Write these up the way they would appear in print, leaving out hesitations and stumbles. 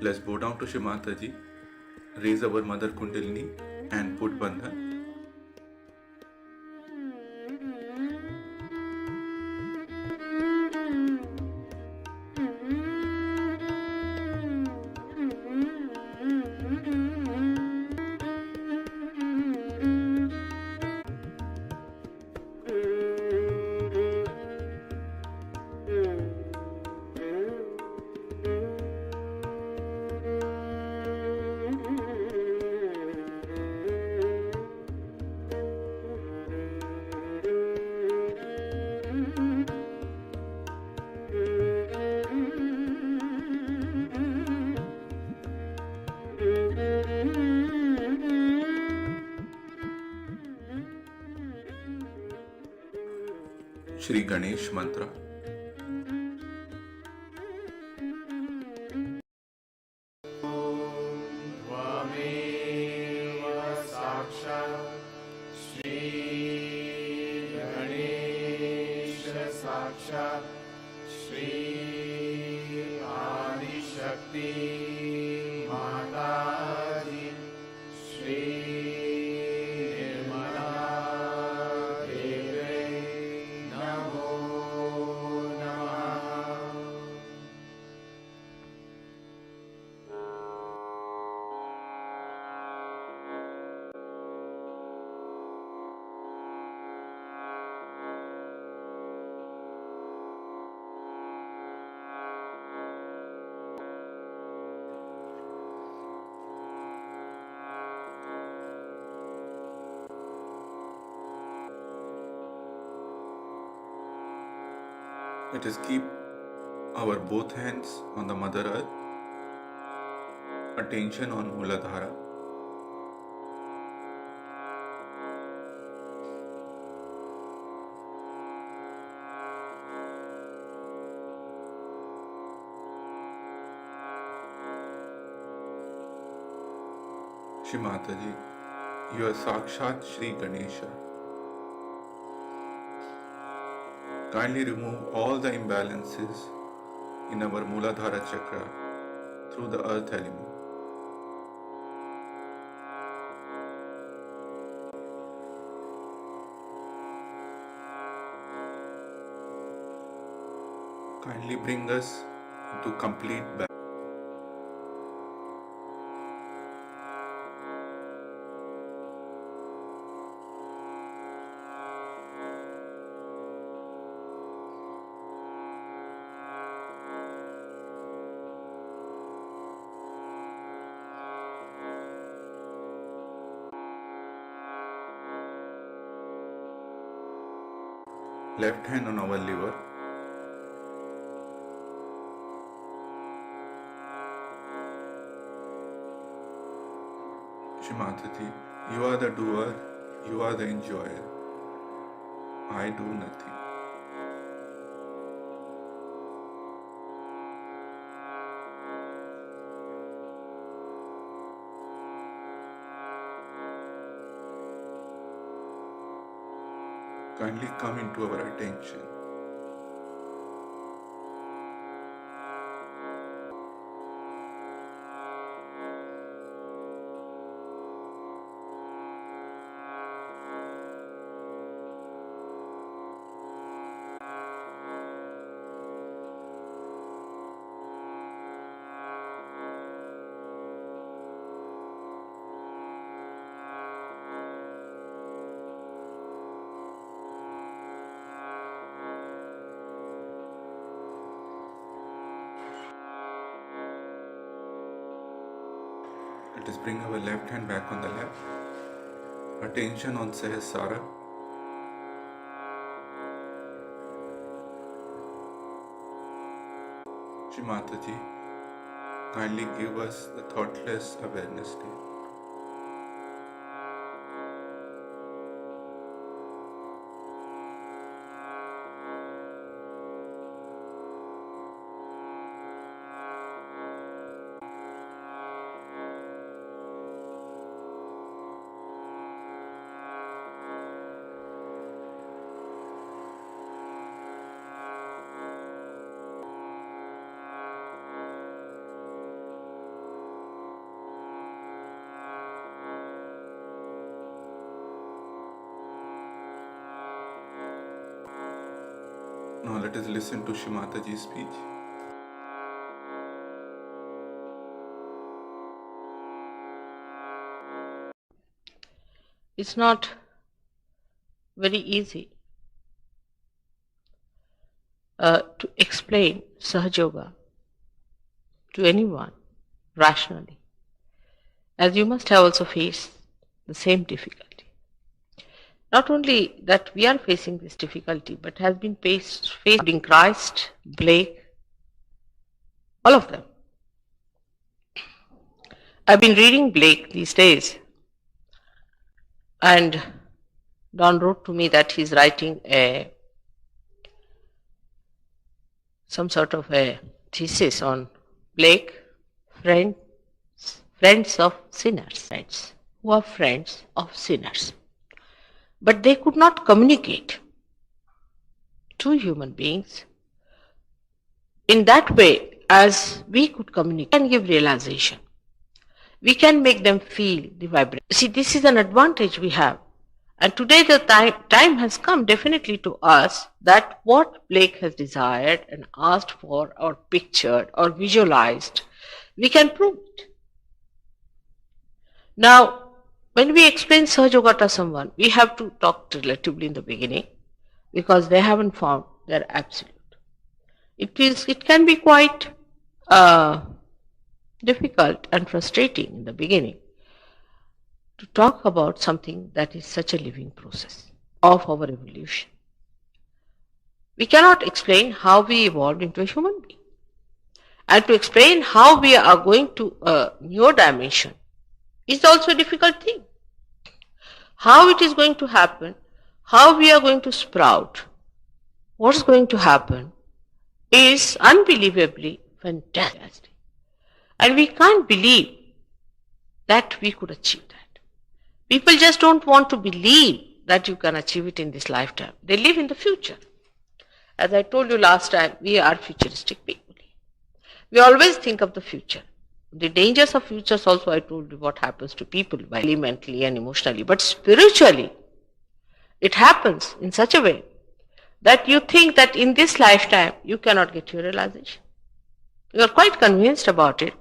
Let's bow down to Shri Mataji, raise our Mother Kundalini and put Bandhan. Shri Ganesh Mantra. Let us keep our both hands on the Mother Earth, attention on Muladhara. Shri Mataji, you are Sakshat Shri Ganesha. Kindly remove all the imbalances in our Muladhara chakra through the earth element. Kindly bring us to complete balance. Left hand on our liver. Shri Mataji, you are the doer, you are the enjoyer. I do nothing. Kindly come into our attention. Let us bring our left hand back on the lap. Attention on Sahasrara. Shri Mataji, kindly give us the thoughtless awareness state. Now let us listen to Shri Mataji's speech. It's not very easy to explain Sahaja Yoga to anyone rationally, as you must have also faced the same difficulty. Not only that we are facing this difficulty, but has been faced in Christ, Blake, all of them. I've been reading Blake these days, and Don wrote to me that he's writing some sort of a thesis on Blake, friends of sinners, friends who are friends of sinners. But they could not communicate to human beings in that way as we could communicate and give realization. We can make them feel the vibration. See, this is an advantage we have. And today the time has come definitely to us that what Blake has desired and asked for or pictured or visualized, we can prove it. Now, when we explain Sahaja Yoga to someone, we have to talk relatively in the beginning because they haven't found their absolute. It can be quite difficult and frustrating in the beginning to talk about something that is such a living process of our evolution. We cannot explain how we evolved into a human being. And to explain how we are going to a newer dimension is also a difficult thing. How it is going to happen, how we are going to sprout, what's going to happen is unbelievably fantastic. And we can't believe that we could achieve that. People just don't want to believe that you can achieve it in this lifetime. They live in the future. As I told you last time, we are futuristic people. We always think of the future. The dangers of futures also I told you what happens to people mentally and emotionally. But spiritually, it happens in such a way that you think that in this lifetime you cannot get your realization. You are quite convinced about it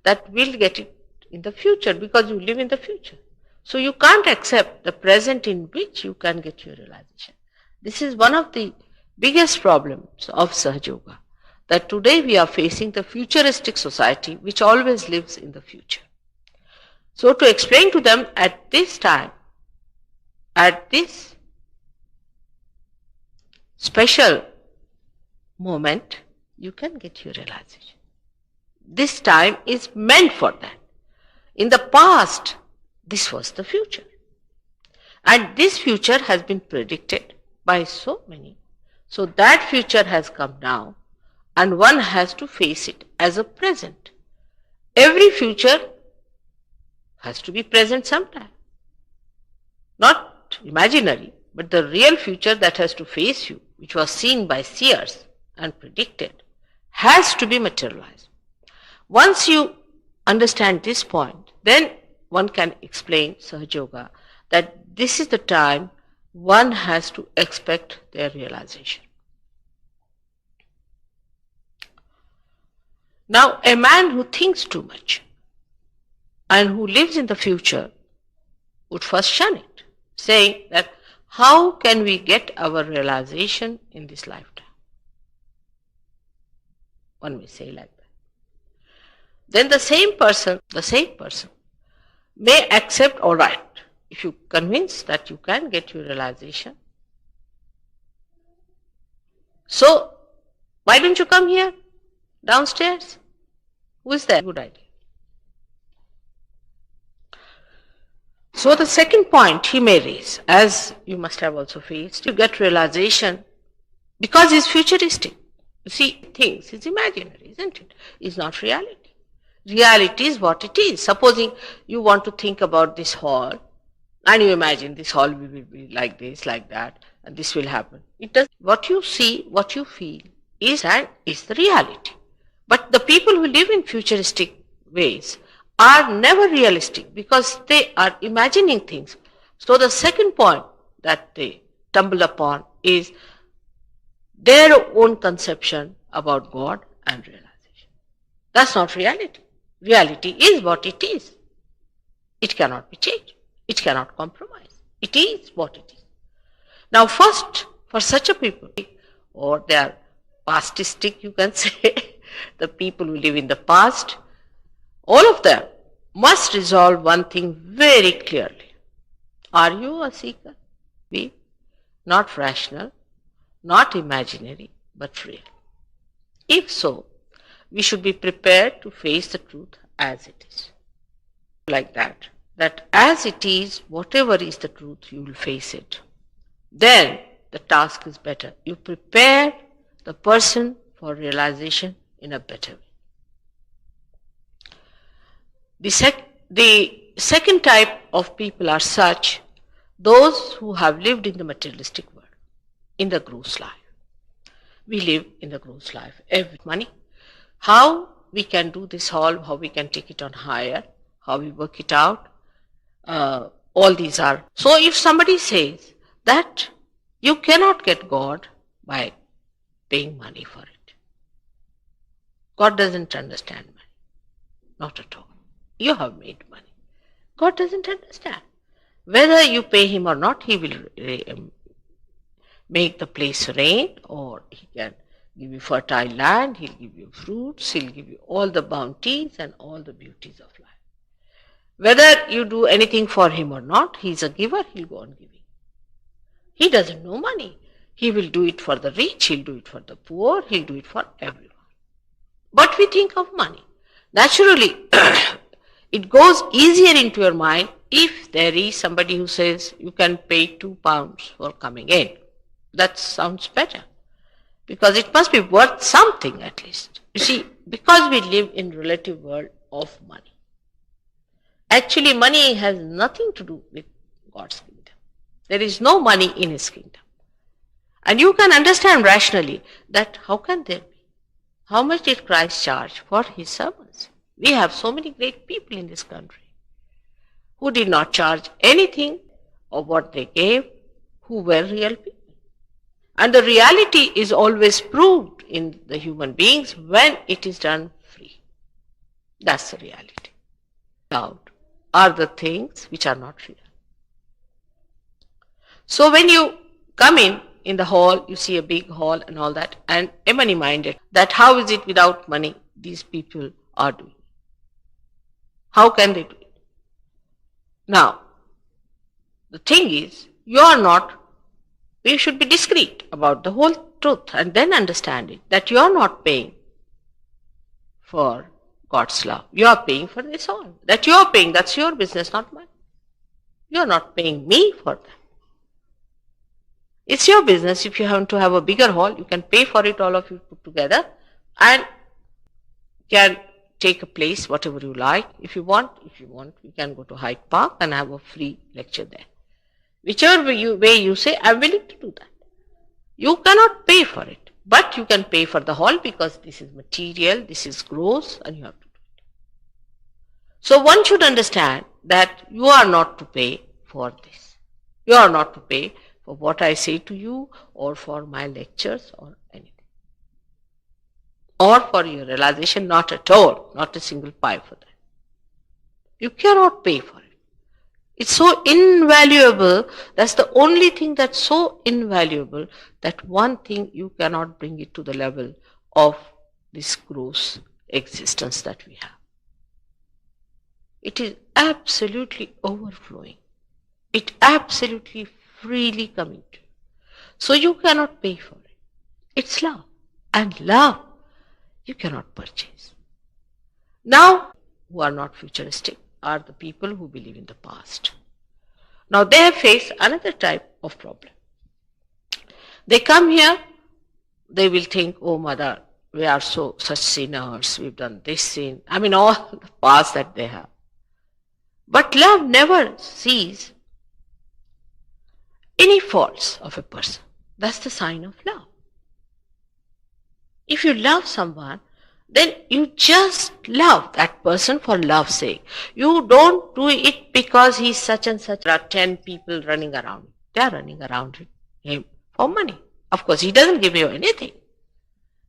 that we'll get it in the future because you live in the future. So you can't accept the present in which you can get your realization. This is one of the biggest problems of Sahaja Yoga, that today we are facing the futuristic society which always lives in the future. So to explain to them at this time, at this special moment, you can get your realization. This time is meant for that. In the past, this was the future. And this future has been predicted by so many. So that future has come now, and one has to face it as a present. Every future has to be present sometime. Not imaginary, but the real future that has to face you, which was seen by seers and predicted, has to be materialized. Once you understand this point, then one can explain Sahaja Yoga that this is the time one has to expect their realization. Now, a man who thinks too much and who lives in the future would first shun it, saying that how can we get our realization in this lifetime? One may say like that. Then the same person may accept, all right, if you convince that you can get your realization, so why don't you come here downstairs? Who is there? Good idea. So the second point he may raise, as you must have also faced, you get realization because it's futuristic. You see, things is imaginary, isn't it? It's not reality. Reality is what it is. Supposing you want to think about this hall, and you imagine this hall will be like this, like that, and this will happen. It does. What you see, what you feel is the reality. But the people who live in futuristic ways are never realistic because they are imagining things. So the second point that they stumble upon is their own conception about God and realization. That's not reality. Reality is what it is. It cannot be changed. It cannot compromise. It is what it is. Now first, for such a people, or they are pastistic, you can say, the people who live in the past, all of them must resolve one thing very clearly. Are you a seeker? Be not rational, not imaginary, but real. If so, we should be prepared to face the truth as it is. Like that as it is, whatever is the truth, you will face it. Then the task is better. You prepare the person for realization in a better way. The second type of people are such, those who have lived in the materialistic world, in the gross life. We live in the gross life. Every money, how we can do this all, how we can take it on higher, how we work it out, all these are. So if somebody says that you cannot get God by paying money for it, God doesn't understand money. Not at all. You have made money. God doesn't understand. Whether you pay him or not, he will make the place rain, or he can give you fertile land, he'll give you fruits, he'll give you all the bounties and all the beauties of life. Whether you do anything for him or not, he's a giver, he'll go on giving. He doesn't know money. He will do it for the rich, he'll do it for the poor, he'll do it for everyone. But we think of money. Naturally, it goes easier into your mind if there is somebody who says you can pay £2 for coming in. That sounds better, because it must be worth something at least. You see, because we live in relative world of money. Actually, money has nothing to do with God's kingdom. There is no money in His kingdom. And you can understand rationally that how can there be? How much did Christ charge for His sermons? We have so many great people in this country who did not charge anything of what they gave, who were real people. And the reality is always proved in the human beings when it is done free. That's the reality. Doubt are the things which are not real. So when you come in the hall, you see a big hall and all that, and a money minded, that how is it without money these people are doing? How can they do it? Now, the thing is, you should be discreet about the whole truth and then understand it, that you are not paying for God's love. You are paying for this all. That you are paying, that's your business, not mine. You are not paying me for that. It's your business. If you have to have a bigger hall, you can pay for it, all of you put together, and can take a place, whatever you like. If you want, you can go to Hyde Park and have a free lecture there. Whichever way you say, I'm willing to do that. You cannot pay for it, but you can pay for the hall because this is material, this is gross, and you have to do it. So one should understand that you are not to pay for this. You are not to pay for what I say to you or for my lectures or anything. Or for your realization, not at all, not a single pie for that. You cannot pay for it. It's so invaluable. That's the only thing that's so invaluable, that one thing you cannot bring it to the level of this gross existence that we have. It is absolutely overflowing. It absolutely freely coming to you. So you cannot pay for it. It's love. And love you cannot purchase. Now, who are not futuristic are the people who believe in the past. Now they face another type of problem. They come here, they will think, oh mother, we are such sinners, we've done this sin. I mean, all the past that they have. But love never sees any faults of a person. That's the sign of love. If you love someone, then you just love that person for love's sake. You don't do it because he's such and such. There are 10 people running around. They are running around him for money. Of course, he doesn't give you anything.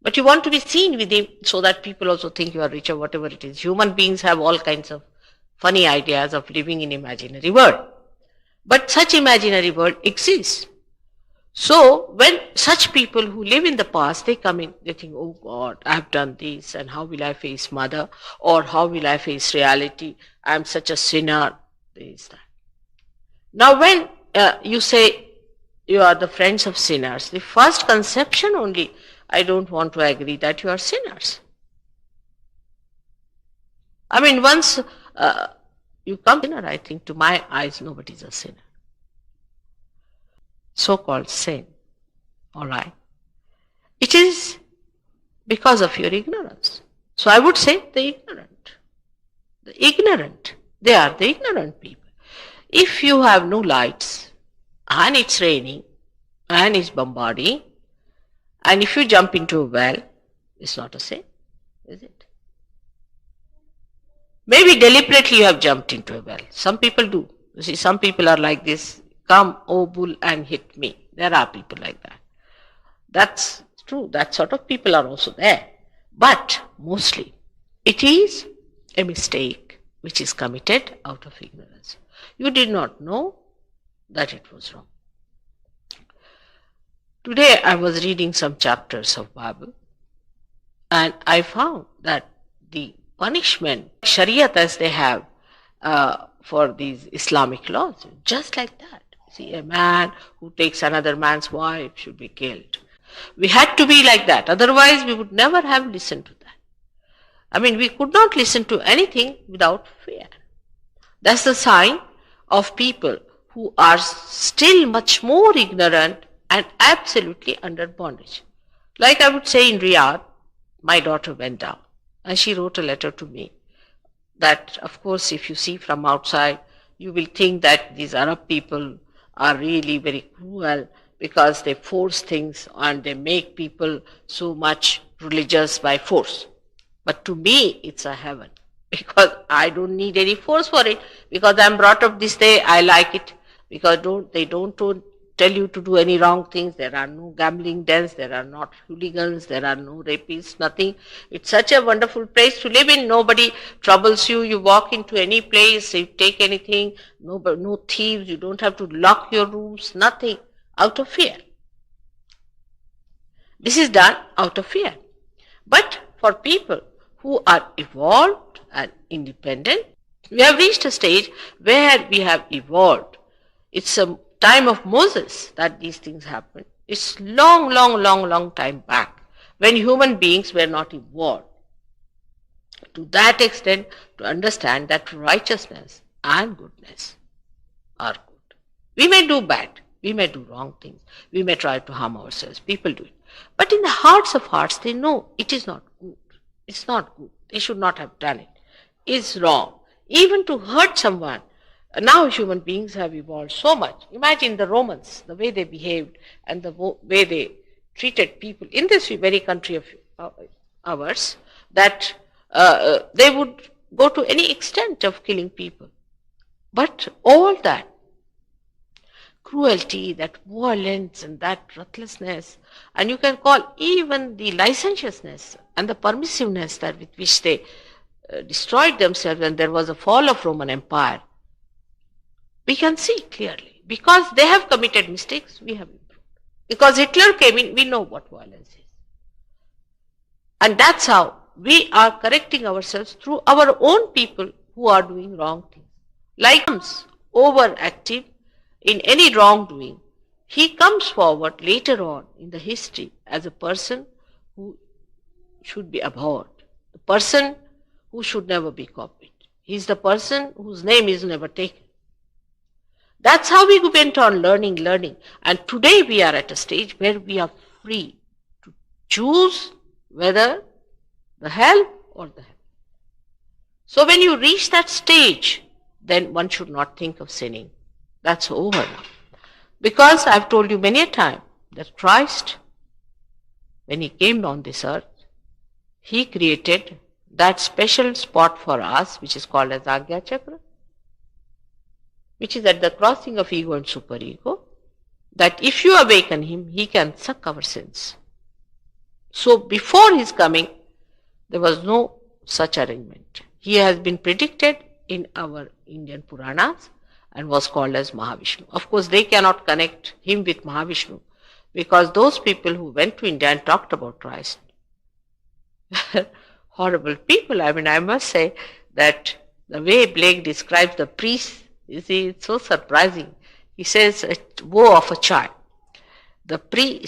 But you want to be seen with him so that people also think you are rich or whatever it is. Human beings have all kinds of funny ideas of living in imaginary world. But such imaginary world exists. So when such people who live in the past, they come in, they think, oh God, I have done this, and how will I face mother, or how will I face reality? I am such a sinner. There is that. Now when you say you are the friends of sinners, the first conception only, I don't want to agree that you are sinners. I mean, once you come sinner, I think to my eyes nobody is a sinner. So-called sin, all right, it is because of your ignorance. So I would say the ignorant, they are the ignorant people. If you have no lights and it's raining and it's bombarding, and if you jump into a well, it's not a sin, is it? Maybe deliberately you have jumped into a well. Some people do. You see, some people are like this. Come, oh bull, and hit me. There are people like that. That's true. That sort of people are also there. But mostly, it is a mistake which is committed out of ignorance. You did not know that it was wrong. Today I was reading some chapters of Bible, and I found that the punishment, Shariat as they have for these Islamic laws, just like that. See, a man who takes another man's wife should be killed. We had to be like that. Otherwise, we would never have listened to that. I mean, we could not listen to anything without fear. That's the sign of people who are still much more ignorant and absolutely under bondage. Like I would say in Riyadh, my daughter went down and she wrote a letter to me. that, of course, if you see from outside, you will think that these Arab people are really very cruel because they force things and they make people so much religious by force. But to me, it's a heaven because I don't need any force for it, because I'm brought up this way, I like it, because they don't tell you to do any wrong things. There are no gambling dens, there are not hooligans, there are no rapists, nothing. It's such a wonderful place to live in. Nobody troubles you. You walk into any place, you take anything, no thieves, you don't have to lock your rooms, nothing, out of fear. This is done out of fear. But for people who are evolved and independent, we have reached a stage where we have evolved. It's a time of Moses that these things happen. It's long time back when human beings were not evolved to that extent to understand that righteousness and goodness are good. We may do bad, we may do wrong things, we may try to harm ourselves, people do it. But in the hearts of hearts, they know it is not good. It's not good. They should not have done it. It's wrong. Even to hurt someone. Now human beings have evolved so much. Imagine the Romans, the way they behaved and the way they treated people in this very country of ours, that they would go to any extent of killing people. But all that cruelty, that violence and that ruthlessness, and you can call even the licentiousness and the permissiveness that with which they destroyed themselves when there was a fall of Roman Empire, we can see clearly. Because they have committed mistakes, we have improved. Because Hitler came in, we know what violence is. And that's how we are correcting ourselves through our own people who are doing wrong things. Like comes overactive in any wrongdoing, he comes forward later on in the history as a person who should be abhorred, the person who should never be copied. He is the person whose name is never taken. That's how we went on learning. And today we are at a stage where we are free to choose whether the hell or the heaven. So when you reach that stage, then one should not think of sinning. That's over now. Because I've told you many a time that Christ, when he came on this earth, he created that special spot for us, which is called as Agya Chakra, which is at the crossing of ego and superego, that if you awaken him, he can suck our sins. So before his coming, there was no such arrangement. He has been predicted in our Indian Puranas and was called as Mahavishnu. Of course, they cannot connect him with Mahavishnu because those people who went to India and talked about Christ, horrible people. I mean, I must say that the way Blake describes the priests, you see, it's so surprising. He says, woe of a child. The priest